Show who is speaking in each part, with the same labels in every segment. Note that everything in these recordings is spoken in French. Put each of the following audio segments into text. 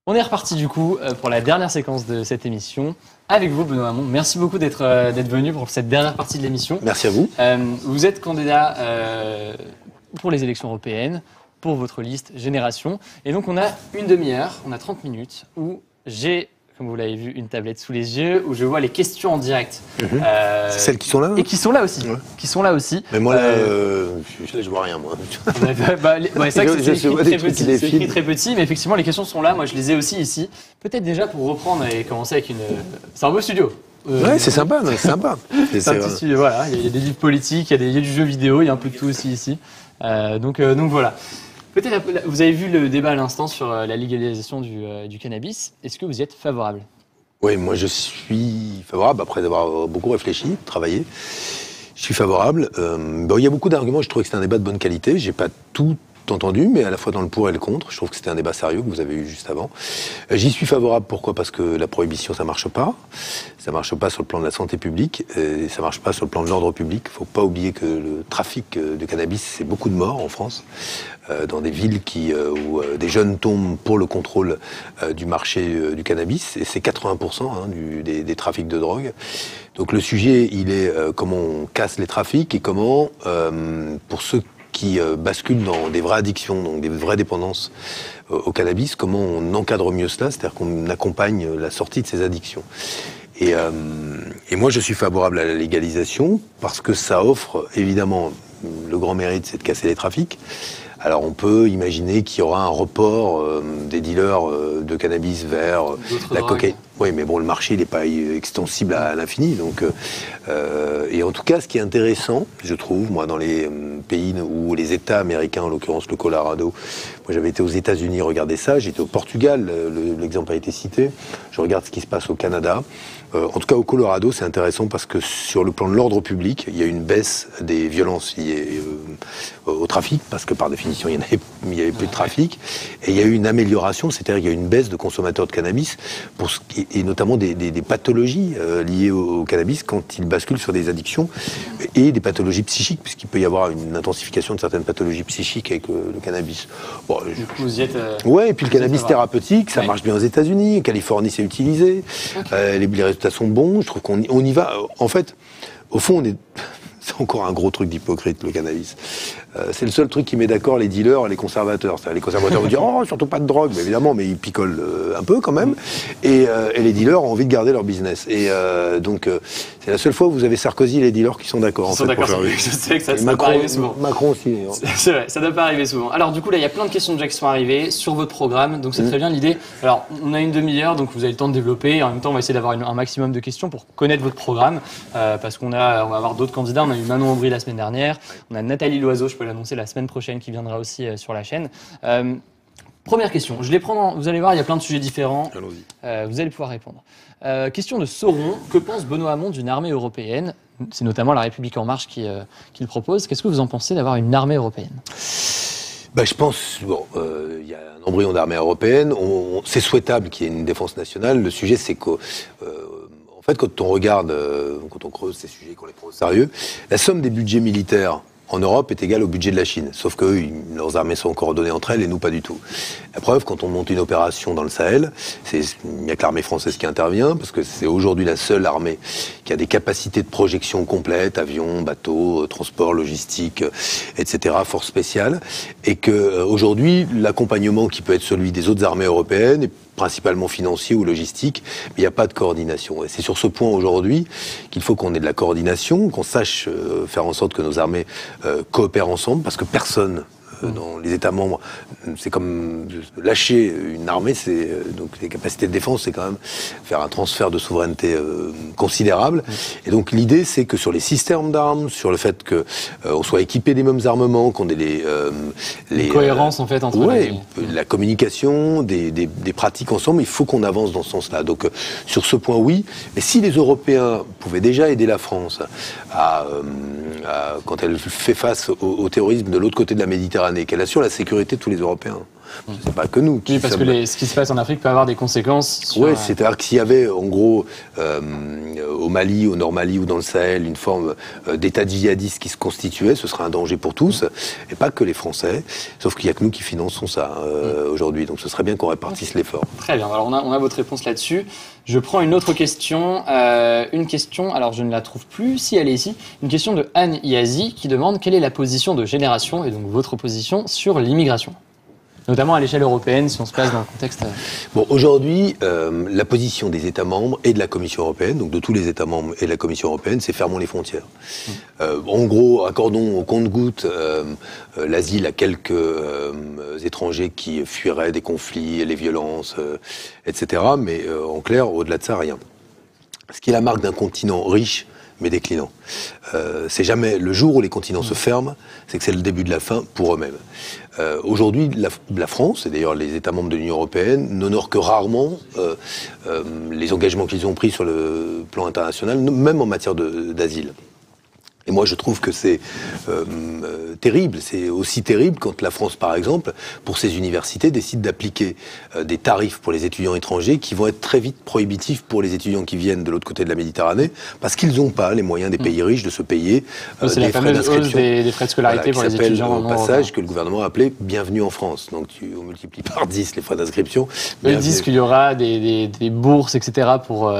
Speaker 1: On est reparti du coup pour la dernière séquence de cette émission. Avec vous, Benoît Hamon. Merci beaucoup d'être venu pour cette dernière partie de l'émission.
Speaker 2: Merci à vous.
Speaker 1: Vous êtes candidat pour les élections européennes, pour votre liste Génération. Et donc on a une demi-heure, on a 30 minutes, où j'ai, comme vous l'avez vu, une tablette sous les yeux, où je vois les questions en direct.
Speaker 2: C'est celles qui sont là, hein.
Speaker 1: Et qui sont là aussi.
Speaker 2: Ouais.
Speaker 1: Qui sont là aussi.
Speaker 2: Mais moi, je vois rien, moi.
Speaker 1: C'est vrai que c'est écrit
Speaker 2: des
Speaker 1: très petit, mais effectivement, les questions sont là. Moi, je les ai aussi ici. Peut-être déjà pour reprendre et commencer avec une... C'est un beau studio.
Speaker 2: Ouais, c'est sympa, c'est sympa.
Speaker 1: C'est un petit studio, voilà. Il y a des livres politiques, il y a du jeu vidéo, il y a un peu de tout aussi ici. Donc voilà. Peut-être, vous avez vu le débat à l'instant sur la légalisation du cannabis. Est-ce que vous y êtes favorable ?
Speaker 2: Oui, moi je suis favorable, après avoir beaucoup réfléchi, travaillé. Je suis favorable. Il y a beaucoup d'arguments, je trouvais que c'était un débat de bonne qualité. J'ai pas tout entendu, mais à la fois dans le pour et le contre. Je trouve que c'était un débat sérieux que vous avez eu juste avant. J'y suis favorable, pourquoi ? Parce que la prohibition, ça marche pas. Ça marche pas sur le plan de la santé publique, et ça marche pas sur le plan de l'ordre public. Faut pas oublier que le trafic de cannabis, c'est beaucoup de morts en France. Dans des villes où des jeunes tombent pour le contrôle du marché du cannabis, et c'est 80% des trafics de drogue. Donc le sujet, il est comment on casse les trafics et comment, pour ceux qui basculent dans des vraies addictions, donc des vraies dépendances au cannabis, comment on encadre mieux cela, c'est-à-dire qu'on accompagne la sortie de ces addictions. Et moi, je suis favorable à la légalisation parce que ça offre, évidemment, le grand mérite, c'est de casser les trafics. Alors on peut imaginer qu'il y aura un report des dealers de cannabis vers la cocaïne. Oui, mais bon, le marché n'est pas extensible à l'infini. Donc, et en tout cas, ce qui est intéressant, je trouve, moi, dans les pays où les États américains, en l'occurrence le Colorado, moi j'avais été aux États-Unis regarder ça, j'étais au Portugal, l'exemple a été cité, je regarde ce qui se passe au Canada. En tout cas, au Colorado, c'est intéressant parce que sur le plan de l'ordre public, il y a une baisse des violences liées au trafic, parce que par définition, il y avait plus de trafic. Et il y a eu une amélioration, c'est-à-dire qu'il y a eu une baisse de consommateurs de cannabis, et notamment des pathologies liées au cannabis quand ils basculent sur des addictions, et des pathologies psychiques, puisqu'il peut y avoir une intensification de certaines pathologies psychiques avec le cannabis. Bon,
Speaker 1: du coup, vous y êtes...
Speaker 2: Ouais, et puis le cannabis thérapeutique, ça marche bien aux États-Unis, en Californie, c'est utilisé. Okay. Les résultats sont bons, je trouve qu'on y va. En fait, au fond, c'est encore un gros truc d'hypocrite, le cannabis. C'est le seul truc qui met d'accord les dealers et les conservateurs. Les conservateurs vont dire « Oh, surtout pas de drogue », mais évidemment, mais ils picolent un peu quand même. Et les dealers ont envie de garder leur business. Et donc, c'est la seule fois où vous avez Sarkozy et les dealers qui sont d'accord.
Speaker 1: Ils sont d'accord, je sais que ça ne doit pas arriver souvent.
Speaker 2: Macron aussi.
Speaker 1: C'est vrai, ça ne doit pas arriver souvent. Alors du coup, là, il y a plein de questions déjà qui sont arrivées sur votre programme, donc c'est très bien l'idée. Alors, on a une demi-heure, donc vous avez le temps de développer. Et en même temps, on va essayer d'avoir un maximum de questions pour connaître votre programme, parce qu'on va avoir d'autres candidats. On a eu Manon Aubry la semaine dernière, on a Nathalie Loiseau, je peux l'annoncer la semaine prochaine, qui viendra aussi sur la chaîne. Première question, je les prends, vous allez voir, il y a plein de sujets différents. Allons-y. Vous allez pouvoir répondre. Question de Sauron, que pense Benoît Hamon d'une armée européenne ? C'est notamment La République En Marche qui le propose. Qu'est-ce que vous en pensez d'avoir une armée européenne ?
Speaker 2: Je pense, il y a un embryon d'armée européenne, c'est souhaitable qu'il y ait une défense nationale. Le sujet, c'est que, en fait, quand on regarde, quand on creuse ces sujets, qu'on les prend au sérieux, la somme des budgets militaires en Europe est égale au budget de la Chine. Sauf que leurs armées sont coordonnées entre elles et nous pas du tout. La preuve, quand on monte une opération dans le Sahel, il n'y a que l'armée française qui intervient, parce que c'est aujourd'hui la seule armée qui a des capacités de projection complètes, avions, bateaux, transport, logistique, etc., force spéciale, et que aujourd'hui, l'accompagnement qui peut être celui des autres armées européennes est principalement financier ou logistique, mais il n'y a pas de coordination. Et c'est sur ce point aujourd'hui qu'il faut qu'on ait de la coordination, qu'on sache faire en sorte que nos armées coopèrent ensemble, parce que personne dans les États membres, c'est comme lâcher une armée, donc les capacités de défense, c'est quand même faire un transfert de souveraineté considérable. Et donc l'idée, c'est que sur les systèmes d'armes, sur le fait que on soit équipé des mêmes armements, qu'on ait les
Speaker 1: cohérence en fait entre
Speaker 2: la communication, des pratiques ensemble, il faut qu'on avance dans ce sens-là. Donc sur ce point, oui. Mais si les Européens pouvaient déjà aider la France quand elle fait face au terrorisme de l'autre côté de la Méditerranée, qu'elle assure la sécurité de tous les Européens. C'est pas que nous.
Speaker 1: Oui, parce que ce qui se passe en Afrique peut avoir des conséquences sur...
Speaker 2: Oui, c'est-à-dire que s'il y avait, en gros, au Mali, au Nord Mali ou dans le Sahel, une forme d'état djihadiste qui se constituait, ce serait un danger pour tous, et pas que les Français, sauf qu'il n'y a que nous qui finançons ça aujourd'hui, donc ce serait bien qu'on répartisse l'effort.
Speaker 1: Très bien, alors on a votre réponse là-dessus. Je prends une autre question, alors je ne la trouve plus, si elle est ici, une question de Anne Iazi qui demande quelle est la position de Génération, et donc votre position, sur l'immigration, notamment à l'échelle européenne, si on se place dans le contexte...
Speaker 2: Bon, aujourd'hui, la position des États membres et de la Commission européenne, donc de tous les États membres et de la Commission européenne, c'est fermons les frontières. En gros, accordons au compte-gouttes l'asile à quelques étrangers qui fuiraient des conflits, les violences, etc. Mais en clair, au-delà de ça, rien. Ce qui est la marque d'un continent riche, mais déclinant. C'est jamais le jour où les continents se ferment, c'est que c'est le début de la fin pour eux-mêmes. Aujourd'hui, la France, et d'ailleurs les États membres de l'Union européenne, n'honorent que rarement les engagements qu'ils ont pris sur le plan international, même en matière d'asile. Et moi, je trouve que c'est terrible. C'est aussi terrible quand la France, par exemple, pour ses universités, décide d'appliquer des tarifs pour les étudiants étrangers qui vont être très vite prohibitifs pour les étudiants qui viennent de l'autre côté de la Méditerranée, parce qu'ils n'ont pas les moyens des pays riches de se payer des frais d'inscription.
Speaker 1: Des frais de scolarité pour les étudiants.
Speaker 2: Au passage, que le gouvernement a appelé « Bienvenue en France ». Donc, on multiplie par 10 les frais d'inscription.
Speaker 1: Ils disent qu'il y aura des bourses, etc. pour...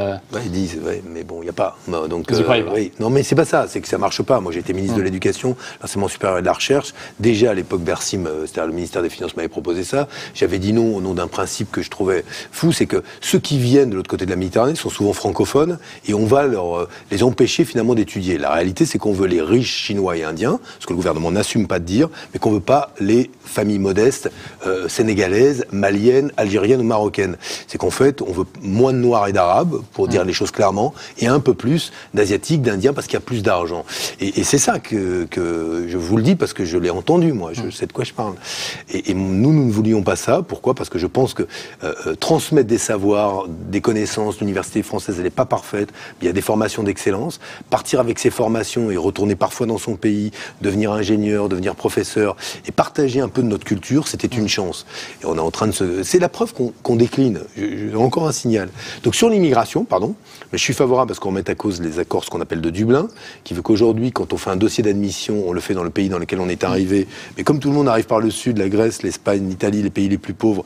Speaker 2: Ils disent, mais bon, il n'y a pas. Donc,
Speaker 1: oui.
Speaker 2: Non, mais c'est pas ça, c'est que ça marche pas. Moi, j'étais ministre de l'Éducation, l'enseignement supérieur et de la recherche. Déjà, à l'époque, Bercy, c'est-à-dire le ministère des Finances, m'avait proposé ça. J'avais dit non au nom d'un principe que je trouvais fou, c'est que ceux qui viennent de l'autre côté de la Méditerranée sont souvent francophones et on va les empêcher finalement d'étudier. La réalité, c'est qu'on veut les riches chinois et indiens, ce que le gouvernement n'assume pas de dire, mais qu'on veut pas les familles modestes sénégalaises, maliennes, algériennes ou marocaines. C'est qu'en fait, on veut moins de noirs et d'arabes, pour dire les choses clairement, et un peu plus d'asiatiques, d'indiens, parce qu'il y a plus d'argent. Et c'est ça que je vous le dis, parce que je l'ai entendu, moi, je sais de quoi je parle. Et nous ne voulions pas ça. Pourquoi ? Parce que je pense que transmettre des savoirs, des connaissances, l'université française, elle n'est pas parfaite, il y a des formations d'excellence. Partir avec ces formations et retourner parfois dans son pays, devenir ingénieur, devenir professeur, et partager un peu de notre culture, c'était une chance. Et on est en train de se... C'est la preuve qu'on décline. Encore un signal. Donc sur l'immigration, mais je suis favorable parce qu'on met à cause les accords, ce qu'on appelle de Dublin, qui veut qu'aujourd'hui, quand on fait un dossier d'admission, on le fait dans le pays dans lequel on est arrivé. Mais comme tout le monde arrive par le sud, la Grèce, l'Espagne, l'Italie, les pays les plus pauvres,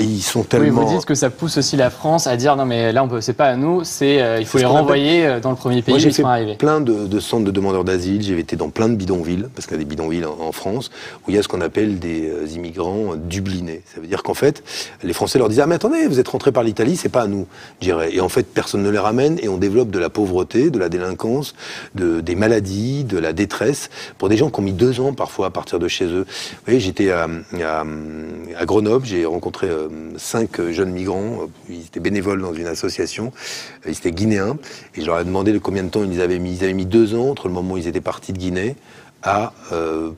Speaker 2: ils sont tellement...
Speaker 1: Oui, vous dites que ça pousse aussi la France à dire non mais là c'est pas à nous, il faut les renvoyer dans le premier pays où ils sont arrivés.
Speaker 2: J'ai fait plein de centres de demandeurs d'asile, j'ai été dans plein de bidonvilles, parce qu'il y a des bidonvilles en France, où il y a ce qu'on appelle des immigrants dublinés. Ça veut dire qu'en fait, les Français leur disent « Ah mais attendez, vous êtes rentrés par l'Italie, c'est pas à nous », je dirais. Et en fait, personne ne les ramène, et on développe de la pauvreté, de la délinquance, des maladies, de la détresse, pour des gens qui ont mis 2 ans parfois à partir de chez eux. Vous voyez, j'étais à Grenoble, j'ai rencontré 5 jeunes migrants, ils étaient bénévoles dans une association, ils étaient guinéens, et je leur ai demandé de combien de temps ils avaient mis. Ils avaient mis 2 ans entre le moment où ils étaient partis de Guinée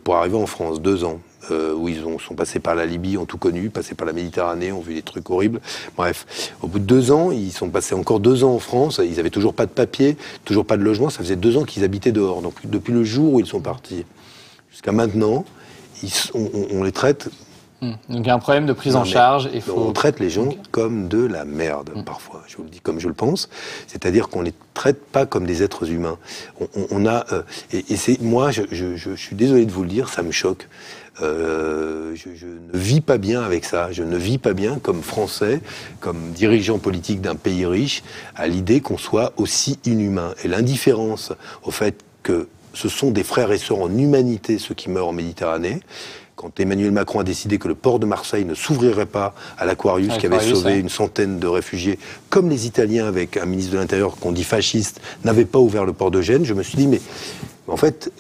Speaker 2: pour arriver en France, 2 ans. Où ils sont passés par la Libye, ont tout connu, passés par la Méditerranée, ont vu des trucs horribles. Bref, au bout de 2 ans, ils sont passés encore 2 ans en France, ils avaient toujours pas de papier, toujours pas de logement, ça faisait 2 ans qu'ils habitaient dehors. Donc depuis le jour où ils sont partis jusqu'à maintenant, on les traite...
Speaker 1: Donc il y a un problème de prise en charge.
Speaker 2: On traite les gens comme de la merde, parfois. Je vous le dis comme je le pense. C'est-à-dire qu'on les traite pas comme des êtres humains. Moi, je suis désolé de vous le dire, ça me choque. Je ne vis pas bien avec ça. Je ne vis pas bien comme Français, comme dirigeant politique d'un pays riche, à l'idée qu'on soit aussi inhumain. Et l'indifférence au fait que ce sont des frères et sœurs en humanité, ceux qui meurent en Méditerranée. Quand Emmanuel Macron a décidé que le port de Marseille ne s'ouvrirait pas à l'Aquarius, qui avait sauvé une centaine de réfugiés, comme les Italiens, avec un ministre de l'Intérieur qu'on dit fasciste, n'avaient pas ouvert le port de Gênes, je me suis dit, mais en fait,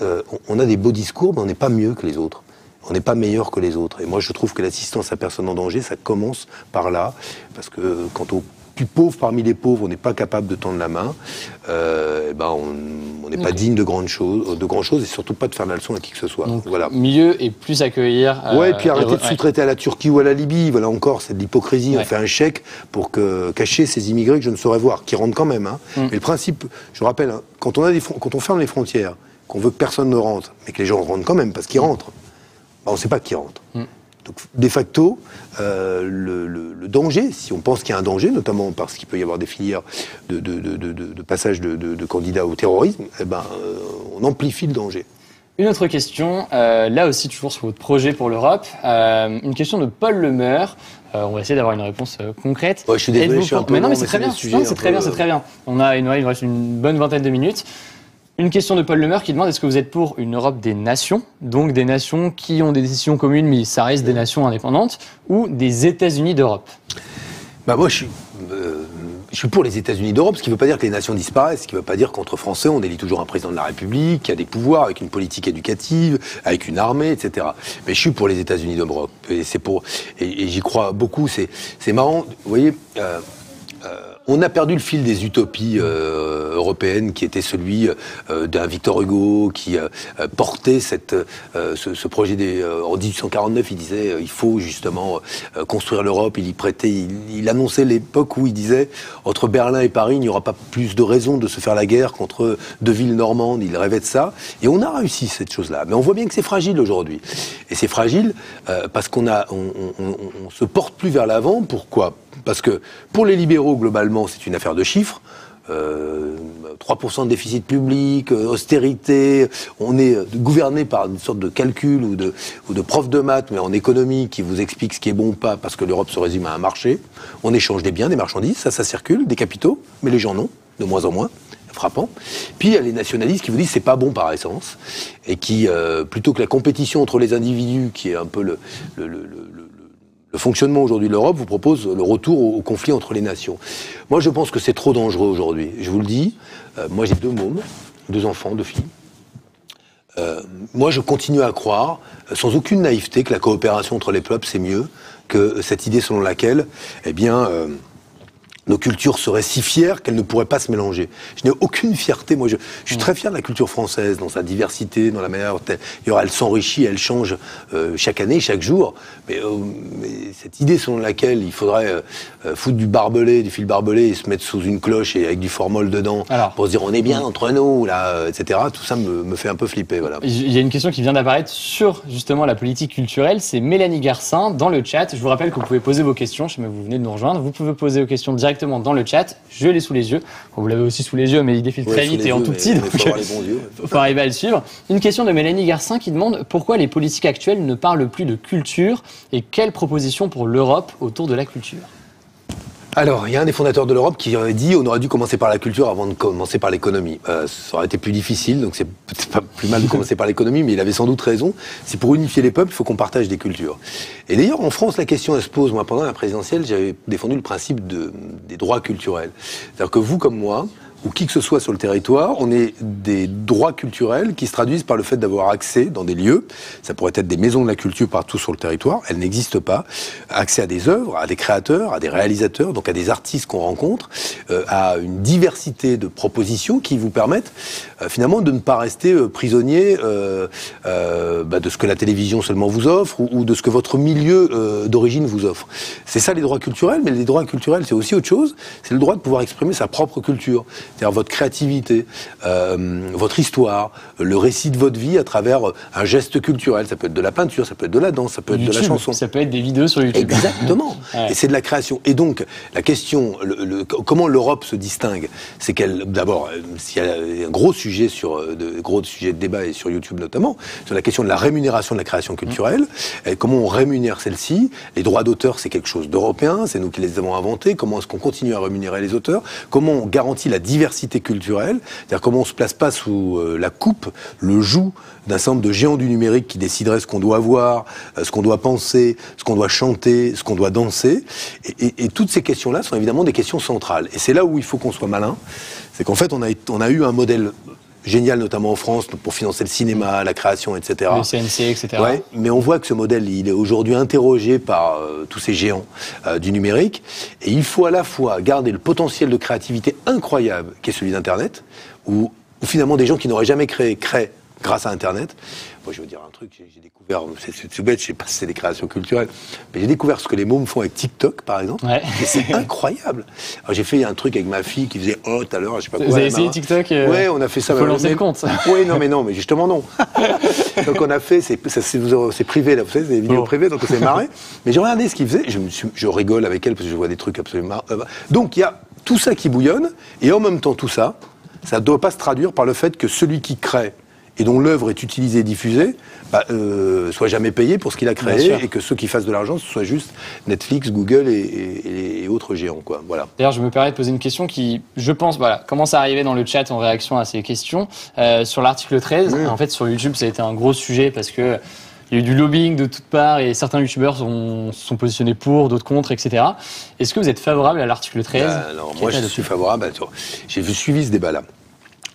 Speaker 2: on a des beaux discours, mais on n'est pas mieux que les autres. On n'est pas meilleur que les autres. Et moi, je trouve que l'assistance à personne en danger, ça commence par là, parce que quand on plus pauvre parmi les pauvres, on n'est pas capable de tendre la main, on n'est pas digne de grandes choses, et surtout pas de faire la leçon à qui que ce soit.
Speaker 1: Donc,
Speaker 2: voilà.
Speaker 1: Mieux et plus accueillir.
Speaker 2: Et puis arrêter de sous-traiter à la Turquie ou à la Libye. Voilà encore, c'est de l'hypocrisie. On fait un chèque pour cacher ces immigrés que je ne saurais voir, qui rentrent quand même. Mais le principe, je rappelle, quand on ferme les frontières, qu'on veut que personne ne rentre, mais que les gens rentrent quand même, parce qu'ils rentrent, on ne sait pas qui rentre. Donc, de facto, le danger, si on pense qu'il y a un danger, notamment parce qu'il peut y avoir des filières de passage de candidats au terrorisme, on amplifie le danger.
Speaker 1: Une autre question, là aussi toujours sur votre projet pour l'Europe, une question de Paul Lemeur. On va essayer d'avoir une réponse concrète.
Speaker 2: Ouais, je suis désolé, je suis un peu
Speaker 1: mais non, mais
Speaker 2: long,
Speaker 1: c'est très bien.
Speaker 2: Sujets,
Speaker 1: Non, c'est très bien, c'est très bien. Il nous reste une bonne vingtaine de minutes. Une question de Paul Lemeur qui demande est-ce que vous êtes pour une Europe des nations, donc des nations qui ont des décisions communes, mais ça reste des nations indépendantes, ou des États-Unis d'Europe?
Speaker 2: Moi, je suis pour les États-Unis d'Europe, ce qui ne veut pas dire que les nations disparaissent, ce qui ne veut pas dire qu'entre Français, on élit toujours un président de la République, qui a des pouvoirs, avec une politique éducative, avec une armée, etc. Mais je suis pour les États-Unis d'Europe. Et j'y crois beaucoup. C'est marrant, vous voyez. On a perdu le fil des utopies européennes qui était celui d'un Victor Hugo qui portait ce projet en 1849. Il disait il faut justement construire l'Europe. Il y prêtait, il annonçait l'époque où il disait entre Berlin et Paris il n'y aura pas plus de raison de se faire la guerre qu'entre deux villes normandes. Il rêvait de ça et on a réussi cette chose-là. Mais on voit bien que c'est fragile aujourd'hui et c'est fragile parce qu'on se porte plus vers l'avant. Pourquoi ? Parce que pour les libéraux, globalement, c'est une affaire de chiffres. 3% de déficit public, austérité. On est gouverné par une sorte de calcul ou de prof de maths, mais en économie, qui vous explique ce qui est bon ou pas, parce que l'Europe se résume à un marché. On échange des biens, des marchandises, ça circule, des capitaux, mais les gens non, de moins en moins. Frappant. Puis il y a les nationalistes qui vous disent c'est pas bon par essence et qui, plutôt que la compétition entre les individus, qui est un peu le fonctionnement aujourd'hui de l'Europe, vous propose le retour au conflit entre les nations. Moi, je pense que c'est trop dangereux aujourd'hui. Je vous le dis, moi j'ai 2 mômes, 2 enfants, 2 filles. Moi, je continue à croire, sans aucune naïveté, que la coopération entre les peuples, c'est mieux que cette idée selon laquelle, nos cultures seraient si fières qu'elles ne pourraient pas se mélanger. Je n'ai aucune fierté. Moi, je suis très fier de la culture française, dans sa diversité, dans la manière dont elle s'enrichit, elle change chaque année, chaque jour. Mais cette idée selon laquelle il faudrait foutre du fil barbelé et se mettre sous une cloche et avec du formol dedans pour se dire on est bien entre nous, là, etc. Tout ça me fait un peu flipper. Voilà.
Speaker 1: Il y a une question qui vient d'apparaître sur justement la politique culturelle. C'est Mélanie Garcin dans le chat. Je vous rappelle que vous pouvez poser vos questions. Je sais que vous venez de nous rejoindre. Vous pouvez poser vos questions directement dans le chat, je l'ai sous les yeux. Vous l'avez aussi sous les yeux, mais il défile très vite et en tout petit, donc il faut arriver à le suivre. Une question de Mélanie Garcin qui demande pourquoi les politiques actuelles ne parlent plus de culture et quelles propositions pour l'Europe autour de la culture.
Speaker 2: Alors, il y a un des fondateurs de l'Europe qui aurait dit on aurait dû commencer par la culture avant de commencer par l'économie. Ça aurait été plus difficile, donc c'est peut-être pas plus mal de commencer par l'économie, mais il avait sans doute raison. C'est pour unifier les peuples, il faut qu'on partage des cultures. Et d'ailleurs, en France, la question elle se pose. Moi, pendant la présidentielle, j'avais défendu le principe des droits culturels. C'est-à-dire que vous, comme moi, ou qui que ce soit sur le territoire, on est des droits culturels qui se traduisent par le fait d'avoir accès dans des lieux, ça pourrait être des maisons de la culture partout sur le territoire, elles n'existent pas, accès à des œuvres, à des créateurs, à des réalisateurs, donc à des artistes qu'on rencontre, à une diversité de propositions qui vous permettent finalement de ne pas rester prisonnier de ce que la télévision seulement vous offre ou de ce que votre milieu d'origine vous offre. C'est ça les droits culturels, mais les droits culturels c'est aussi autre chose, c'est le droit de pouvoir exprimer sa propre culture. C'est-à-dire votre créativité, votre histoire, le récit de votre vie à travers un geste culturel. Ça peut être de la peinture, ça peut être de la danse, ça peut être
Speaker 1: YouTube,
Speaker 2: de la chanson.
Speaker 1: Ça peut être des vidéos sur YouTube.
Speaker 2: Exactement. Ouais. Et c'est de la création. Et donc, la question, comment l'Europe se distingue, c'est qu'elle, d'abord, il y a un gros sujet de débat et sur YouTube notamment, sur la question de la rémunération de la création culturelle. Et comment on rémunère celle-ci. Les droits d'auteur, c'est quelque chose d'européen, c'est nous qui les avons inventés. Comment est-ce qu'on continue à rémunérer les auteurs? Comment on garantit la diversité culturelle, c'est-à-dire comment on ne se place pas sous la coupe, le joug d'un certain nombre de géants du numérique qui décideraient ce qu'on doit voir, ce qu'on doit penser, ce qu'on doit chanter, ce qu'on doit danser. Et toutes ces questions-là sont évidemment des questions centrales. Et c'est là où il faut qu'on soit malin. C'est qu'en fait, on a eu un modèle génial, notamment en France, pour financer le cinéma, la création, etc.
Speaker 1: Le CNC, etc.
Speaker 2: Ouais, mais on voit que ce modèle, il est aujourd'hui interrogé par tous ces géants du numérique. Et il faut à la fois garder le potentiel de créativité incroyable qui est celui d'Internet, où finalement des gens qui n'auraient jamais créé créent grâce à Internet. Moi, je veux dire un truc, j'ai découvert, c'est tout bête, je sais pas si c'est des créations culturelles, mais j'ai découvert ce que les mômes font avec TikTok, par exemple.
Speaker 1: Ouais.
Speaker 2: Et c'est incroyable. Alors, j'ai fait un truc avec ma fille qui faisait tout à l'heure, je sais pas quoi.
Speaker 1: Vous avez essayé TikTok
Speaker 2: Ouais, on a fait ça.
Speaker 1: Il faut lancer le compte.
Speaker 2: Oui, non, mais justement non. Donc on a fait, c'est privé là, vous savez, c'est des vidéos privées, donc on s'est marré. Mais j'ai regardé ce qu'il faisait, je rigole avec elle parce que je vois des trucs absolument. Donc il y a tout ça qui bouillonne, et en même temps tout ça, ça ne doit pas se traduire par le fait que celui qui crée et dont l'œuvre est utilisée et diffusée, soit jamais payé pour ce qu'il a créé, et que ceux qui fassent de l'argent, ce soit juste Netflix, Google et autres géants, quoi. Voilà.
Speaker 1: D'ailleurs, je me permets de poser une question qui, je pense, commence à arriver dans le chat en réaction à ces questions. Sur l'article 13, en fait, sur YouTube, ça a été un gros sujet parce que il y a eu du lobbying de toutes parts et certains youtubeurs sont positionnés pour, d'autres contre, etc. Est-ce que vous êtes favorable à l'article 13
Speaker 2: Alors, moi, je suis favorable. J'ai suivi ce débat-là.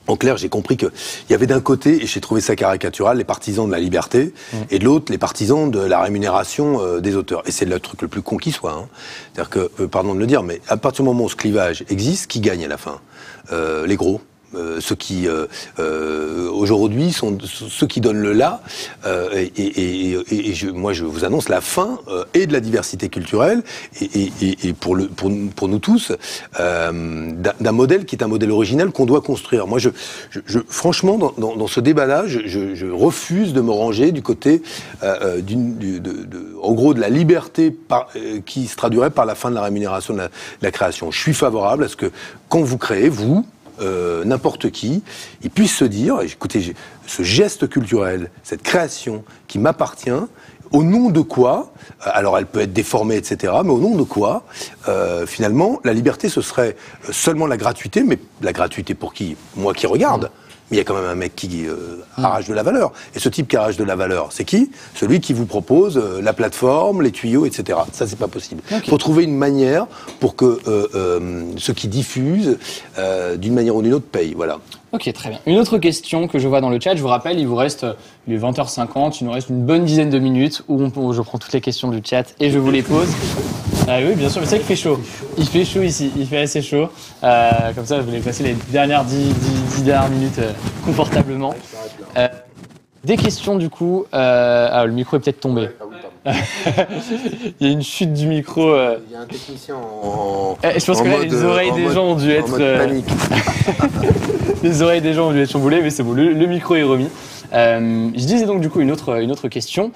Speaker 2: En clair, j'ai compris qu'il y avait d'un côté, et j'ai trouvé ça caricatural, les partisans de la liberté, et de l'autre, les partisans de la rémunération des auteurs. Et c'est le truc le plus con qui soit. Hein. C'est-à-dire que, pardon de le dire, mais à partir du moment où ce clivage existe, qui gagne à la fin les gros. Ceux qui aujourd'hui sont ceux qui donnent le là, moi je vous annonce la fin et de la diversité culturelle et pour nous tous d'un modèle qui est un modèle original qu'on doit construire. Moi franchement dans ce débat-là, je refuse de me ranger du côté en gros de la liberté qui se traduirait par la fin de la rémunération de la création. Je suis favorable à ce que quand vous créez, n'importe qui, il puisse se dire, écoutez, ce geste culturel, cette création qui m'appartient, au nom de quoi, alors elle peut être déformée, etc., mais au nom de quoi, finalement, la liberté, ce serait seulement la gratuité, mais la gratuité pour qui ? Moi qui regarde. Mais il y a quand même un mec qui arrache de la valeur. Et ce type qui arrache de la valeur, c'est qui ? Celui qui vous propose la plateforme, les tuyaux, etc. Ça, c'est pas possible. Il faut trouver une manière pour que ceux qui diffusent, d'une manière ou d'une autre, payent. Voilà.
Speaker 1: Ok, très bien. Une autre question que je vois dans le chat, je vous rappelle, il vous reste, il est 20h50, il nous reste une bonne dizaine de minutes où je prends toutes les questions du chat et je vous les pose. Oui, bien sûr, mais c'est vrai qu'il fait chaud. Il fait chaud ici, il fait assez chaud. Comme ça, je voulais passer les dernières 10 dernières minutes confortablement. Des questions du coup. Le micro est peut-être tombé. Il y a une chute du micro.
Speaker 2: Il y a un technicien
Speaker 1: je pense que là, les oreilles des gens ont dû être.
Speaker 2: Panique.
Speaker 1: Les oreilles des gens ont dû être chamboulées, mais c'est bon, le micro est remis. Je disais donc du coup une autre question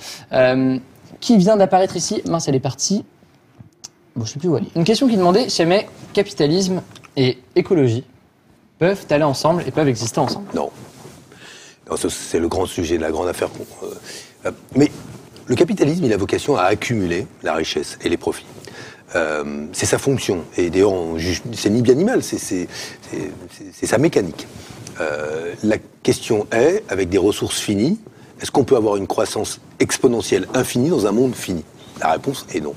Speaker 1: qui vient d'apparaître ici. Mince, elle est partie. Bon, je sais plus où elle est. Une question qui demandait si jamais capitalisme et écologie peuvent aller ensemble et peuvent exister ensemble.
Speaker 2: Non. C'est le grand sujet, la grande affaire. Mais le capitalisme, il a vocation à accumuler la richesse et les profits. C'est sa fonction. Et d'ailleurs, c'est ni bien ni mal, c'est sa mécanique. La question est, avec des ressources finies, est-ce qu'on peut avoir une croissance exponentielle infinie dans un monde fini ? La réponse est non.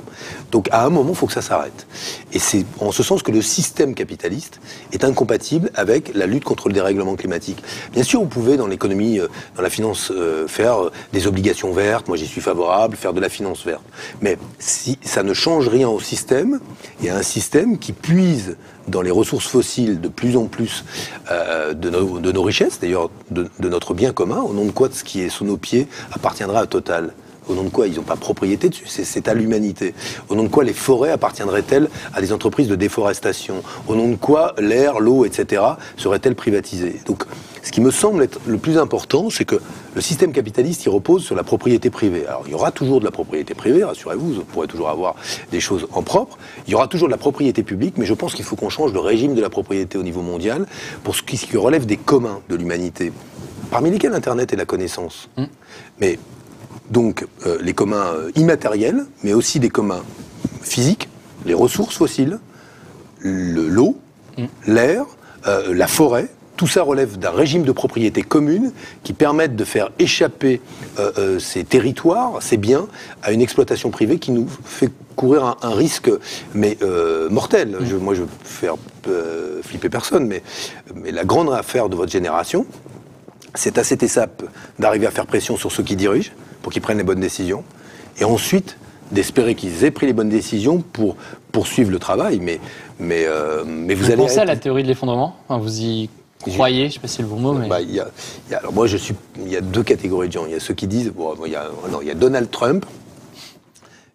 Speaker 2: Donc à un moment, il faut que ça s'arrête. Et c'est en ce sens que le système capitaliste est incompatible avec la lutte contre le dérèglement climatique. Bien sûr, vous pouvez, dans l'économie, dans la finance, faire des obligations vertes, moi j'y suis favorable, faire de la finance verte. Mais si ça ne change rien au système, il y a un système qui puise dans les ressources fossiles de plus en plus de nos richesses, d'ailleurs de notre bien commun, au nom de quoi de ce qui est sous nos pieds appartiendra à Total. Au nom de quoi ils n'ont pas propriété dessus, c'est à l'humanité. Au nom de quoi les forêts appartiendraient-elles à des entreprises de déforestation ? Au nom de quoi l'air, l'eau, etc. seraient-elles privatisées ? Donc, ce qui me semble être le plus important, c'est que le système capitaliste, il repose sur la propriété privée. Alors, il y aura toujours de la propriété privée, rassurez-vous, vous pourrez toujours avoir des choses en propre. Il y aura toujours de la propriété publique, mais je pense qu'il faut qu'on change le régime de la propriété au niveau mondial pour ce qui relève des communs de l'humanité, parmi lesquels Internet et la connaissance. Mais donc les communs immatériels, mais aussi des communs physiques, les ressources fossiles, l'eau, l'air, la forêt, tout ça relève d'un régime de propriété commune qui permettent de faire échapper ces territoires, ces biens, à une exploitation privée qui nous fait courir un risque mais mortel. Moi, je veux faire flipper personne, mais la grande affaire de votre génération, c'est à cette étape d'arriver à faire pression sur ceux qui dirigent, pour qu'ils prennent les bonnes décisions, et ensuite d'espérer qu'ils aient pris les bonnes décisions pour poursuivre le travail. Mais vous allez...
Speaker 1: pensez à la théorie de l'effondrement ? Vous y croyez, je ne sais pas si c'est le bon mot, mais...
Speaker 2: Alors moi, il y a deux catégories de gens. Il y a ceux qui disent, il y a Donald Trump,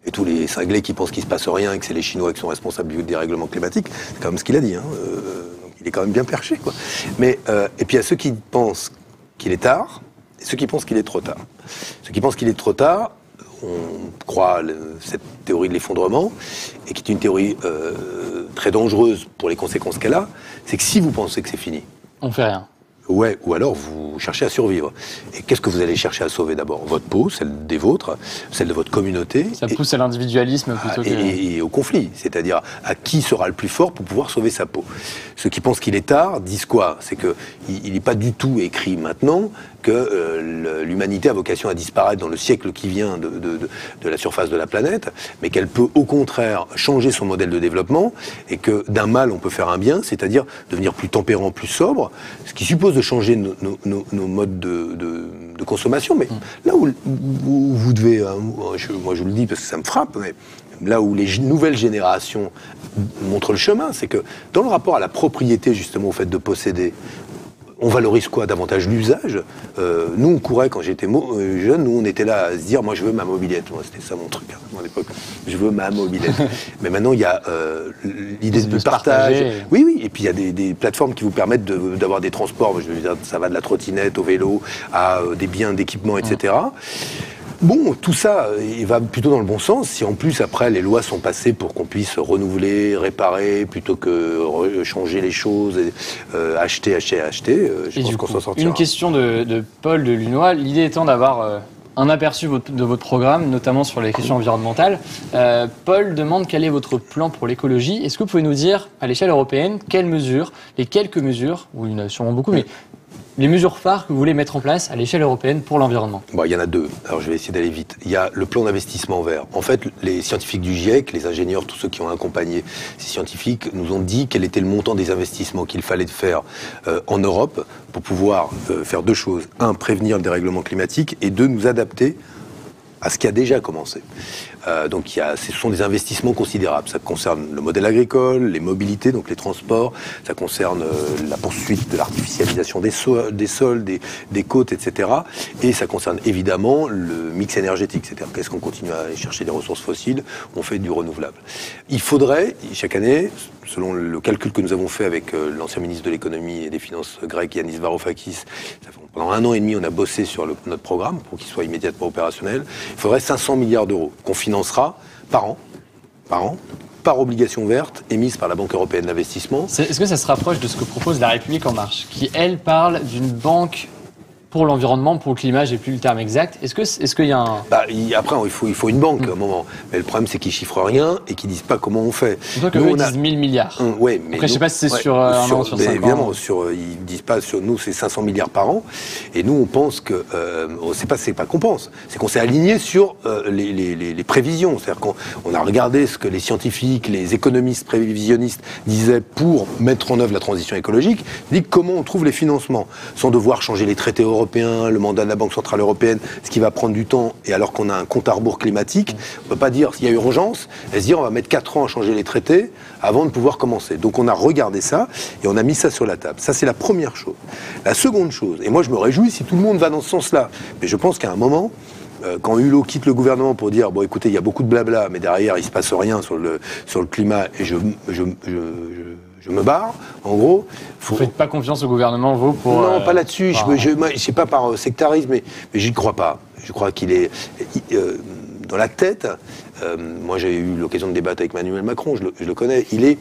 Speaker 2: et tous les cinglés qui pensent qu'il ne se passe rien et que c'est les Chinois qui sont responsables du dérèglement climatique. C'est quand même ce qu'il a dit. Donc il est quand même bien perché, quoi. Mais, et puis il y a ceux qui pensent qu'il est tard, et ceux qui pensent qu'il est trop tard. Ceux qui pensent qu'il est trop tard, on croit cette théorie de l'effondrement, et qui est une théorie très dangereuse pour les conséquences qu'elle a, c'est que si vous pensez que c'est fini...
Speaker 1: On fait rien.
Speaker 2: Ouais, ou alors vous cherchez à survivre. Et qu'est-ce que vous allez chercher à sauver d'abord ? Votre peau, celle des vôtres, celle de votre communauté.
Speaker 1: Ça pousse à l'individualisme plutôt que...
Speaker 2: Et au conflit, c'est-à-dire à qui sera le plus fort pour pouvoir sauver sa peau. Ceux qui pensent qu'il est tard disent quoi ? C'est qu'il n'est pas du tout écrit maintenant que l'humanité a vocation à disparaître dans le siècle qui vient de la surface de la planète, mais qu'elle peut au contraire changer son modèle de développement, et que d'un mal on peut faire un bien, c'est-à-dire devenir plus tempérant, plus sobre, ce qui suppose de changer nos modes de consommation. Mais là où vous devez, moi je vous le dis parce que ça me frappe, mais là où les nouvelles générations montrent le chemin, c'est que dans le rapport à la propriété, justement, au fait de posséder, on valorise quoi ? Davantage l'usage. Nous, on courait quand j'étais jeune, nous, on était là à se dire, moi, je veux ma mobilette. Moi, c'était ça mon truc, à l'époque. Je veux ma mobilette. Mais maintenant, il y a l'idée du partage. Oui. Et puis, il y a des plateformes qui vous permettent d'avoir des transports. Je veux dire, ça va de la trottinette au vélo, à des biens d'équipement, etc. Bon, tout ça, il va plutôt dans le bon sens. Si en plus, après, les lois sont passées pour qu'on puisse renouveler, réparer, plutôt que changer les choses, acheter, je pense qu'on s'en sortira.
Speaker 1: Une question de Paul de Lunois, l'idée étant d'avoir un aperçu de votre programme, notamment sur les questions environnementales. Paul demande quel est votre plan pour l'écologie. Est-ce que vous pouvez nous dire, à l'échelle européenne, quelles mesures, les quelques mesures, ou il y en a sûrement beaucoup, mais les mesures phares que vous voulez mettre en place à l'échelle européenne pour l'environnement?
Speaker 2: Il y en a deux. Alors, je vais essayer d'aller vite. Il y a le plan d'investissement vert. En fait, les scientifiques du GIEC, les ingénieurs, tous ceux qui ont accompagné ces scientifiques, nous ont dit quel était le montant des investissements qu'il fallait faire en Europe pour pouvoir faire deux choses. Un, prévenir le dérèglement climatique, et deux, nous adapter à ce qui a déjà commencé. Donc ce sont des investissements considérables. Ça concerne le modèle agricole, les mobilités, donc les transports, ça concerne la poursuite de l'artificialisation des sols, des côtes, etc. Et ça concerne évidemment le mix énergétique, c'est-à-dire qu'est-ce qu'on continue à aller chercher des ressources fossiles, on fait du renouvelable. Il faudrait, chaque année, selon le calcul que nous avons fait avec l'ancien ministre de l'économie et des finances grec, Yanis Varoufakis, pendant 1 an et demi, on a bossé sur notre programme pour qu'il soit immédiatement opérationnel. Il faudrait 500 milliards d'euros qu'on financera par an, par obligation verte émise par la Banque européenne d'investissement.
Speaker 1: Est-ce que ça se rapproche de ce que propose La République En Marche, qui, elle, parle d'une banque pour l'environnement, pour le climat, j'ai plus le terme exact. Est-ce qu'il y a un...
Speaker 2: Après, il faut une banque à un moment. Mais le problème, c'est qu'ils chiffrent rien et qu'ils disent pas comment on fait.
Speaker 1: Donc, eux, ils disent 1000 milliards.
Speaker 2: Ouais, mais
Speaker 1: après, je sais pas si c'est sur un an, sur 5 ans.
Speaker 2: Évidemment, ils disent pas sur nous, c'est 500 milliards par an. Et nous, on pense que... c'est pas qu'on pense. C'est qu'on s'est aligné sur les prévisions. C'est-à-dire qu'on a regardé ce que les scientifiques, les économistes prévisionnistes disaient pour mettre en œuvre la transition écologique. Dit comment on trouve les financements sans devoir changer les traités européen, le mandat de la Banque Centrale Européenne, ce qui va prendre du temps, et alors qu'on a un compte à rebours climatique, on ne peut pas dire s'il y a urgence, et se dire on va mettre 4 ans à changer les traités avant de pouvoir commencer. Donc on a regardé ça, et on a mis ça sur la table. Ça, c'est la première chose. La seconde chose, et moi je me réjouis si tout le monde va dans ce sens-là, mais je pense qu'à un moment, quand Hulot quitte le gouvernement pour dire bon écoutez, il y a beaucoup de blabla, mais derrière il se passe rien sur le climat, et je me barre, en gros.
Speaker 1: Vous ne faites pas confiance au gouvernement, vous, pour...
Speaker 2: Non, pas là-dessus. C'est pas par sectarisme, mais j'y crois pas. Je crois qu'il est dans la tête. Moi, j'ai eu l'occasion de débattre avec Emmanuel Macron, je le connais. Il est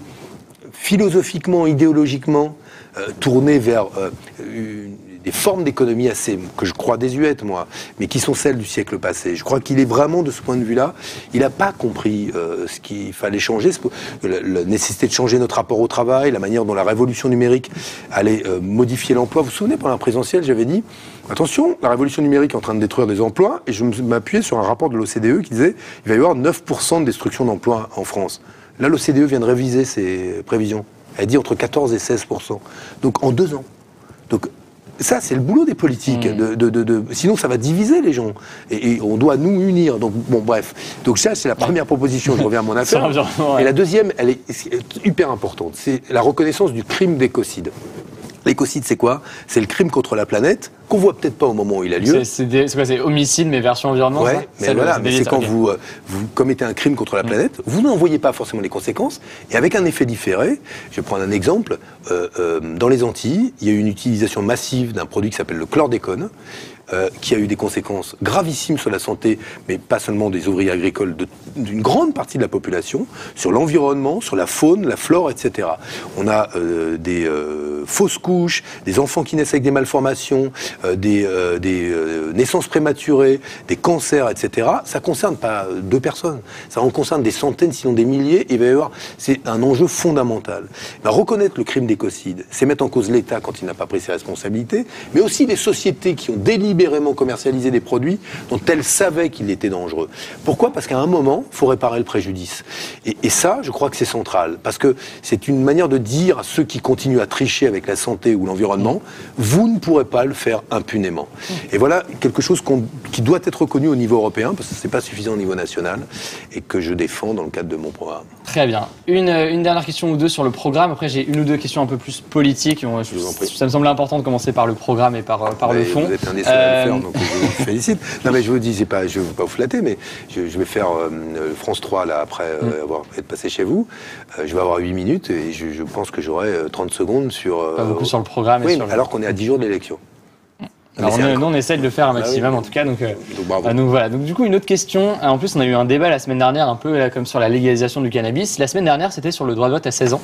Speaker 2: philosophiquement, idéologiquement tourné vers des formes d'économie assez, que je crois désuètes, moi, mais qui sont celles du siècle passé. Je crois qu'il est vraiment, de ce point de vue-là, il n'a pas compris ce qu'il fallait changer, la nécessité de changer notre rapport au travail, la manière dont la révolution numérique allait modifier l'emploi. Vous vous souvenez, pendant la présidentielle, j'avais dit, attention, la révolution numérique est en train de détruire des emplois, et je m'appuyais sur un rapport de l'OCDE qui disait il va y avoir 9% de destruction d'emplois en France. Là, l'OCDE vient de réviser ses prévisions. Elle dit entre 14 et 16%. Donc, en 2 ans. Donc, ça, c'est le boulot des politiques. Sinon, ça va diviser les gens. Et on doit nous unir. Donc, bon, bref. Donc, ça, c'est la première proposition. Je reviens à mon affaire. Et la deuxième, elle est hyper importante. C'est la reconnaissance du crime d'écocide. L'écocide, c'est quoi? C'est le crime contre la planète qu'on voit peut-être pas au moment où il a lieu.
Speaker 1: C'est quoi? C'est homicide, mais version environnement, ça?
Speaker 2: Mais voilà, mais c'est quand vous commettez un crime contre la planète, vous n'en voyez pas forcément les conséquences, et avec un effet différé, je vais prendre un exemple, dans les Antilles, il y a eu une utilisation massive d'un produit qui s'appelle le chlordécone, qui a eu des conséquences gravissimes sur la santé, mais pas seulement des ouvriers agricoles, d'une grande partie de la population, sur l'environnement, sur la faune, la flore, etc. On a des fausses couches, des enfants qui naissent avec des malformations, des naissances prématurées, des cancers, etc. Ça ne concerne pas 2 personnes, ça en concerne des centaines, sinon des milliers, et il va y avoir, c'est un enjeu fondamental. Ben, reconnaître le crime d'écocide, c'est mettre en cause l'État quand il n'a pas pris ses responsabilités, mais aussi les sociétés qui ont délibérément commercialisé des produits dont elles savaient qu'ils étaient dangereux. Pourquoi? Parce qu'à un moment, il faut réparer le préjudice. Et ça, je crois que c'est central, parce que c'est une manière de dire à ceux qui continuent à tricher avec la santé ou l'environnement, vous ne pourrez pas le faire impunément. Et voilà quelque chose qui doit être reconnu au niveau européen, parce que ce n'est pas suffisant au niveau national, et que je défends dans le cadre de mon programme.
Speaker 1: Très bien. Une dernière question ou deux sur le programme. Après, j'ai une ou deux questions un peu plus politiques. Ça me semblait important de commencer par le programme et par le fond.
Speaker 2: Vous êtes un des seuls à le faire, donc je vous félicite. Non, mais je vous dis, je ne veux pas vous flatter, mais je vais faire France 3 là, après être passé chez vous. Je vais avoir 8 minutes et je pense que j'aurai 30 secondes sur...
Speaker 1: Pas beaucoup sur le programme.
Speaker 2: Oui, alors qu'on est à 10 jours de l'élection.
Speaker 1: Alors nous, on essaie de le faire un maximum, en tout cas. Donc
Speaker 2: bravo.
Speaker 1: Donc voilà. Donc du coup, une autre question. En plus, on a eu un débat la semaine dernière, un peu là, comme sur la légalisation du cannabis. La semaine dernière, c'était sur le droit de vote à 16 ans.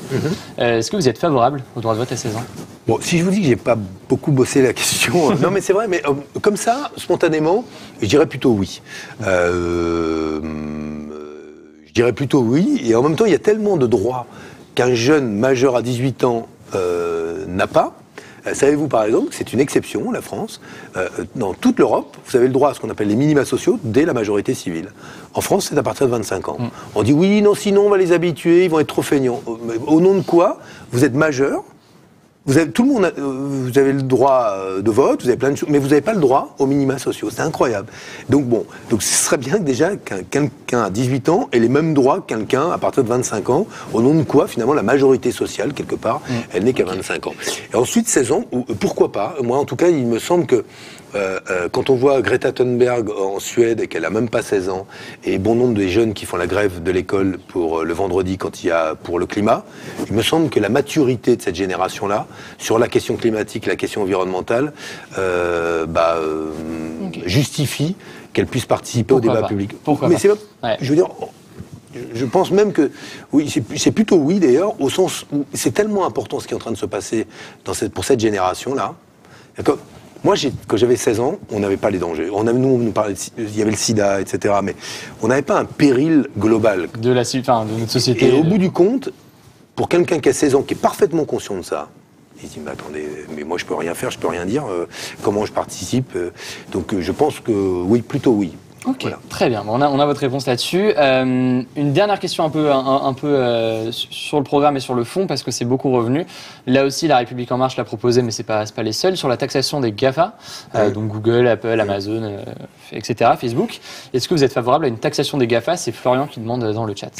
Speaker 1: Est-ce que vous êtes favorable au droit de vote à 16 ans?
Speaker 2: Bon, si je vous dis que j'ai pas beaucoup bossé la question, non mais c'est vrai, mais comme ça, spontanément, je dirais plutôt oui. Je dirais plutôt oui, et en même temps, il y a tellement de droits qu'un jeune majeur à 18 ans n'a pas. Savez-vous par exemple que c'est une exception, la France, dans toute l'Europe, vous avez le droit à ce qu'on appelle les minima sociaux dès la majorité civile. En France, c'est à partir de 25 ans. On dit oui, non, sinon on va les habituer, ils vont être trop feignants. Au nom de quoi? Vous êtes majeur, vous avez le droit de vote, vous avez plein de choses, mais vous n'avez pas le droit aux minima sociaux. C'est incroyable. Donc ce serait bien que déjà quelqu'un à 18 ans ait les mêmes droits que quelqu'un à partir de 25 ans, au nom de quoi, finalement, la majorité sociale, quelque part, elle n'est qu'à 25 ans. Et ensuite, 16 ans, pourquoi pas? Moi, en tout cas, il me semble que quand on voit Greta Thunberg en Suède et qu'elle a même pas 16 ans, et bon nombre des jeunes qui font la grève de l'école pour le vendredi quand il y a pour le climat, il me semble que la maturité de cette génération-là, sur la question climatique, la question environnementale, justifie qu'elle puisse participer au débat public.
Speaker 1: Pourquoi
Speaker 2: Mais
Speaker 1: pas.
Speaker 2: Je veux dire, je pense même que, oui, c'est plutôt oui d'ailleurs, au sens où c'est tellement important ce qui est en train de se passer pour cette génération-là. Moi, quand j'avais 16 ans, on n'avait pas les dangers. On nous parlait, il y avait le sida, etc. Mais on n'avait pas un péril global.
Speaker 1: De notre société.
Speaker 2: Et au bout du compte, pour quelqu'un qui a 16 ans, qui est parfaitement conscient de ça, il se dit, mais attendez, mais moi je peux rien faire, je peux rien dire, comment je participe? Donc je pense que oui, plutôt oui.
Speaker 1: Ok, voilà. Très bien. On a votre réponse là-dessus. Une dernière question un peu sur le programme et sur le fond, parce que c'est beaucoup revenu. Là aussi, La République En Marche l'a proposé, mais c'est pas les seuls, sur la taxation des GAFA, donc Google, Apple, Amazon, etc., Facebook. Est-ce que vous êtes favorable à une taxation des GAFA? C'est Florian qui demande dans le chat.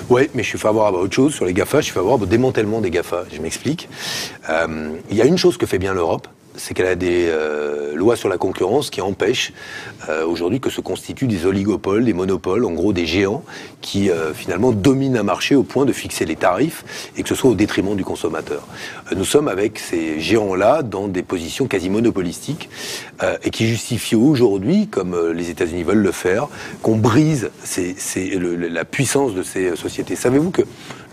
Speaker 2: Oui, mais je suis favorable à autre chose. Sur les GAFA, je suis favorable au démantèlement des GAFA. Je m'explique. Il y a une chose que fait bien l'Europe, c'est qu'elle a des lois sur la concurrence qui empêchent aujourd'hui que se constituent des oligopoles, des monopoles, en gros des géants qui finalement dominent un marché au point de fixer les tarifs et que ce soit au détriment du consommateur. Nous sommes avec ces géants-là dans des positions quasi monopolistiques et qui justifient aujourd'hui, comme les États-Unis veulent le faire, qu'on brise la puissance de ces sociétés. Savez-vous que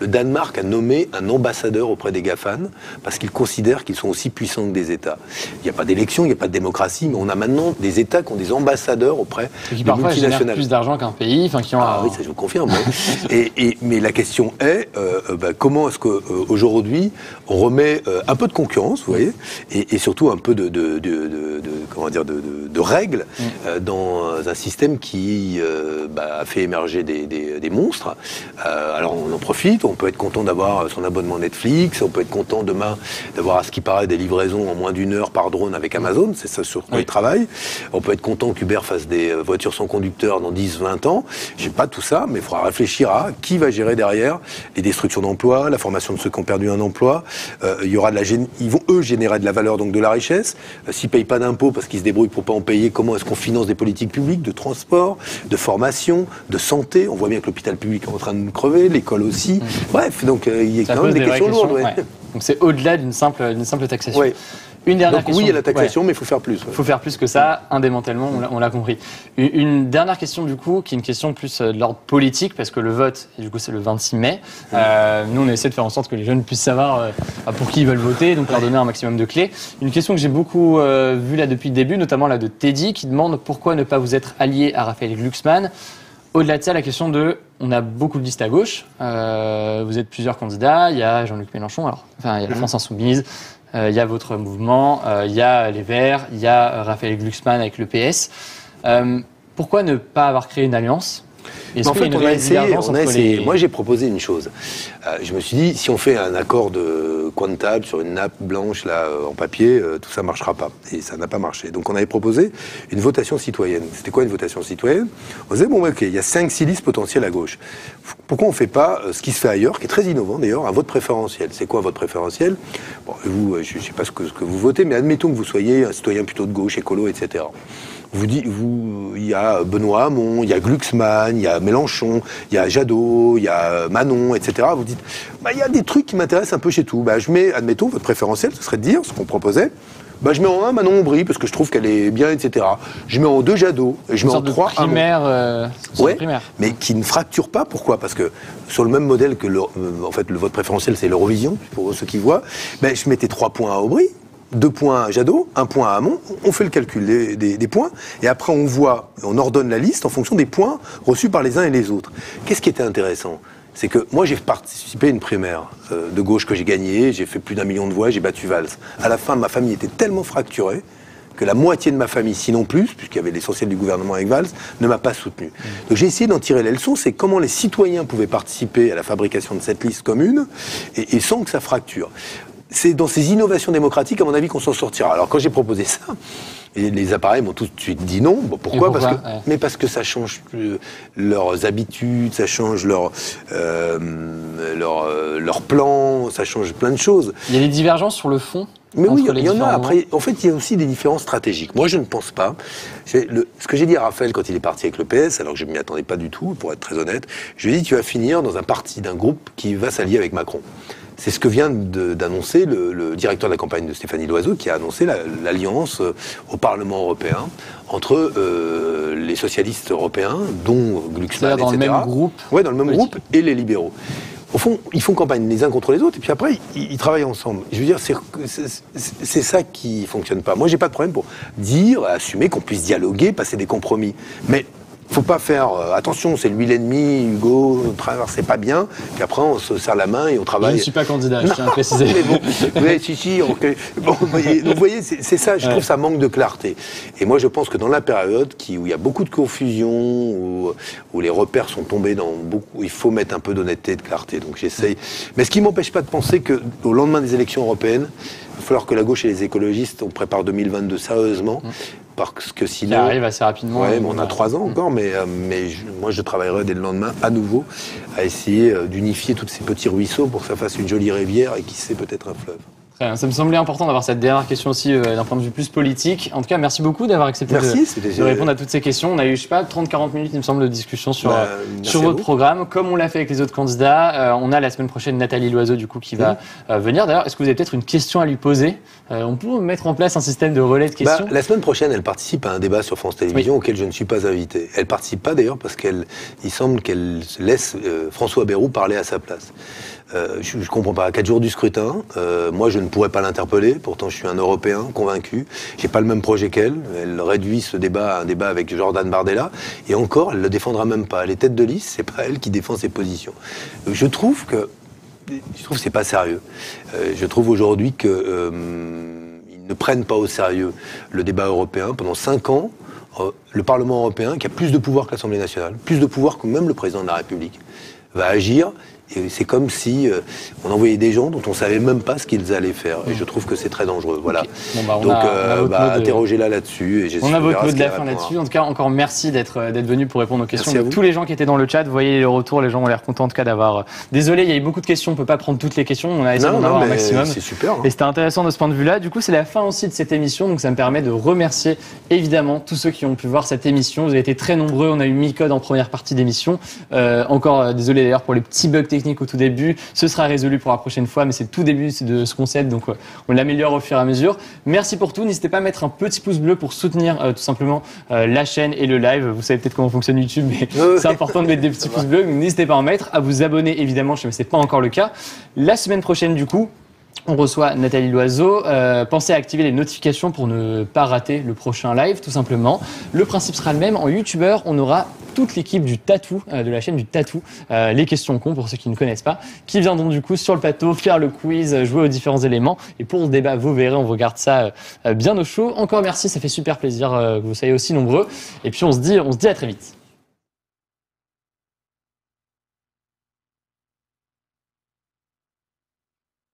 Speaker 2: le Danemark a nommé un ambassadeur auprès des GAFAN parce qu'il considère qu'ils sont aussi puissants que des États. Il n'y a pas d'élection, il n'y a pas de démocratie, mais on a maintenant des États qui ont des ambassadeurs auprès des multinationales.
Speaker 1: Parfois génèrent plus d'argent qu'un pays, qui ont.
Speaker 2: Oui, ça je vous confirme. Mais la question est comment est-ce qu'aujourd'hui on remet un peu de concurrence, vous voyez, et surtout un peu de règles dans un système qui a fait émerger des monstres. Alors on en profite. on peut être content d'avoir son abonnement Netflix, on peut être content demain d'avoir, à ce qui paraît, des livraisons en moins d'1 heure par drone avec Amazon, c'est ça sur quoi ils travaillent. On peut être content qu'Uber fasse des voitures sans conducteur dans 10, 20 ans. J'ai pas tout ça, mais il faudra réfléchir à qui va gérer derrière les destructions d'emplois, la formation de ceux qui ont perdu un emploi. Il y aura ils vont eux générer de la valeur, donc de la richesse. S'ils payent pas d'impôts parce qu'ils se débrouillent pour pas en payer, comment est-ce qu'on finance des politiques publiques, de transport, de formation, de santé? On voit bien que l'hôpital public est en train de crever, l'école aussi. Bref, donc il y a quand même des questions lourdes. Ouais.
Speaker 1: Donc c'est au-delà d'une simple taxation.
Speaker 2: Ouais.
Speaker 1: Une dernière
Speaker 2: donc,
Speaker 1: question.
Speaker 2: Oui, il y a la taxation, mais il faut faire plus.
Speaker 1: Il faut faire plus que ça, indémentalement, on l'a compris. Une dernière question, du coup, qui est une question plus de l'ordre politique, parce que le vote, du coup, c'est le 26 mai. Nous, on essaie de faire en sorte que les jeunes puissent savoir pour qui ils veulent voter, donc leur donner un maximum de clés. Une question que j'ai beaucoup vue là depuis le début, notamment là de Teddy, qui demande pourquoi ne pas vous être allié à Raphaël Glucksmann. Au-delà de ça, la question on a beaucoup de listes à gauche, vous êtes plusieurs candidats, il y a Jean-Luc Mélenchon, il y a la France Insoumise, il y a votre mouvement, il y a les Verts, il y a Raphaël Glucksmann avec le PS. Pourquoi ne pas avoir créé une alliance ?
Speaker 2: En fait, on a essayé. Moi, j'ai proposé une chose. Je me suis dit, si on fait un accord de coin de table sur une nappe blanche là en papier, tout ça marchera pas. Et ça n'a pas marché. Donc, on avait proposé une votation citoyenne. C'était quoi une votation citoyenne? On disait, bon, ok, il y a 5-6 listes potentielles à gauche. Pourquoi on fait pas ce qui se fait ailleurs, qui est très innovant d'ailleurs, un vote préférentiel? C'est quoi un vote préférentiel? Bon, vous, je sais pas ce que vous votez, mais admettons que vous soyez un citoyen plutôt de gauche, écolo, etc. Il y a Benoît Hamon, il y a Glucksmann, il y a Mélenchon, il y a Jadot, il y a Manon, etc. Vous dites, il y a des trucs qui m'intéressent un peu chez tout. Je mets, admettons, votre préférentiel, ce serait de dire, ce qu'on proposait, je mets en 1 Manon Aubry, parce que je trouve qu'elle est bien, etc. Je mets en 2 Jadot, et je mets en 3
Speaker 1: primaire,
Speaker 2: primaire. Mais qui ne fracture pas. Pourquoi? Parce que sur le même modèle que le vote préférentiel, c'est l'Eurovision, pour ceux qui voient, je mettais 3 points à Aubry, 2 points à Jadot, 1 point à Hamon, on fait le calcul des points, et après on ordonne la liste en fonction des points reçus par les uns et les autres. Qu'est-ce qui était intéressant? C'est que moi j'ai participé à une primaire de gauche que j'ai gagnée, j'ai fait plus d'1 million de voix, j'ai battu Valls. À la fin, ma famille était tellement fracturée que la moitié de ma famille, sinon plus, puisqu'il y avait l'essentiel du gouvernement avec Valls, ne m'a pas soutenu. Donc j'ai essayé d'en tirer les leçons, c'est comment les citoyens pouvaient participer à la fabrication de cette liste commune, et sans que ça fracture. C'est dans ces innovations démocratiques, à mon avis, qu'on s'en sortira. Alors, quand j'ai proposé ça, les appareils m'ont tout de suite dit non. Pourquoi? Parce que ça change leurs habitudes, ça change leur plan, ça change plein de choses.
Speaker 1: Il y a des divergences sur le fond?
Speaker 2: Mais oui, il y en a. Après, en fait, il y a aussi des différences stratégiques. Moi, je ne pense pas. Ce que j'ai dit à Raphaël quand il est parti avec le PS, alors que je ne m'y attendais pas du tout, pour être très honnête, je lui ai dit, tu vas finir dans un parti d'un groupe qui va s'allier avec Macron. C'est ce que vient d'annoncer le directeur de la campagne de Stéphanie Loiseau, qui a annoncé l'alliance au Parlement européen entre les socialistes européens, dont Glucksmann, etc.
Speaker 1: Dans le même groupe.
Speaker 2: Ouais, dans le même groupe, et les libéraux. Au fond, ils font campagne les uns contre les autres, et puis après, ils travaillent ensemble. Je veux dire, c'est ça qui fonctionne pas. Moi, j'ai pas de problème pour dire, assumer qu'on puisse dialoguer, passer des compromis. Mais faut pas faire attention, c'est lui l'ennemi, Hugo, c'est pas bien. Puis après, on se serre la main et on travaille.
Speaker 1: Je ne suis pas candidat, je tiens à préciser.
Speaker 2: Mais bon, oui, si. Okay. Bon, donc, vous voyez, c'est ça. Je trouve que ça manque de clarté. Et moi, je pense que dans la période où il y a beaucoup de confusion, où les repères sont tombés dans beaucoup, il faut mettre un peu d'honnêteté et de clarté. Donc j'essaye. Mais ce qui m'empêche pas de penser que au lendemain des élections européennes, il va falloir que la gauche et les écologistes, on prépare 2022 sérieusement. Parce que sinon,
Speaker 1: ça arrive assez rapidement.
Speaker 2: Ouais, on a 3 ans encore, mais moi je travaillerai dès le lendemain à nouveau à essayer d'unifier tous ces petits ruisseaux pour que ça fasse une jolie rivière et qui sait peut-être un fleuve.
Speaker 1: Ça me semblait important d'avoir cette dernière question aussi d'un point de vue plus politique. En tout cas, merci beaucoup d'avoir accepté de répondre à toutes ces questions. On a eu, 30-40 minutes, il me semble, de discussion sur votre programme. Comme on l'a fait avec les autres candidats, on a la semaine prochaine Nathalie Loiseau du coup, qui va venir. D'ailleurs, est-ce que vous avez peut-être une question à lui poser? On peut mettre en place un système de relais de questions. La
Speaker 2: semaine prochaine, elle participe à un débat sur France Télévisions auquel je ne suis pas invité. Elle ne participe pas d'ailleurs parce qu'il semble qu'elle laisse François Bayrou parler à sa place. Je ne comprends pas. À 4 jours du scrutin, moi je ne pourrais pas l'interpeller. Pourtant, je suis un Européen convaincu. J'ai pas le même projet qu'elle. Elle réduit ce débat à un débat avec Jordan Bardella. Et encore, elle le défendra même pas. Elle est tête de liste. C'est pas elle qui défend ses positions. Je trouve que c'est pas sérieux. Je trouve aujourd'hui que ils ne prennent pas au sérieux le débat européen. Pendant 5 ans, le Parlement européen, qui a plus de pouvoir que l'Assemblée nationale, plus de pouvoir que même le président de la République, va agir Et c'est comme si on envoyait des gens dont on savait même pas ce qu'ils allaient faire. Et je trouve que c'est très dangereux. Voilà.
Speaker 1: Okay. Bon, bah,
Speaker 2: donc, interrogez-la là-dessus.
Speaker 1: On a votre mot de la fin là-dessus. En tout cas, encore merci d'être venu pour répondre aux questions de tous les gens qui étaient dans le chat. Vous voyez les retours, les gens ont l'air contents en tout cas d'avoir. Désolé, il y a eu beaucoup de questions. On peut pas prendre toutes les questions. On a essayé d'en avoir un maximum.
Speaker 2: C'est super. Hein.
Speaker 1: Et c'était intéressant de ce point de vue-là. Du coup, c'est la fin aussi de cette émission. Donc, ça me permet de remercier évidemment tous ceux qui ont pu voir cette émission. Vous avez été très nombreux. On a eu Micode en première partie d'émission. Encore désolé d'ailleurs pour les petits bugs techniques au tout début. Ce sera résolu pour la prochaine fois, mais c'est le tout début de ce concept. Donc, on l'améliore au fur et à mesure. Merci pour tout. N'hésitez pas à mettre un petit pouce bleu pour soutenir tout simplement la chaîne et le live. Vous savez peut-être comment fonctionne YouTube, mais c'est important de mettre des petits pouces bleus. Donc, n'hésitez pas à en mettre, à vous abonner évidemment, je sais que ce n'est pas encore le cas. La semaine prochaine, du coup, on reçoit Nathalie Loiseau. Pensez à activer les notifications pour ne pas rater le prochain live, tout simplement. Le principe sera le même. En youtubeur, on aura toute l'équipe du Tatou, de la chaîne du Tatou, les questions cons pour ceux qui ne connaissent pas, qui viendront du coup sur le plateau faire le quiz, jouer aux différents éléments. Et pour ce débat, vous verrez, on regarde ça bien au chaud. Encore merci, ça fait super plaisir que vous soyez aussi nombreux. Et puis on se dit à très vite.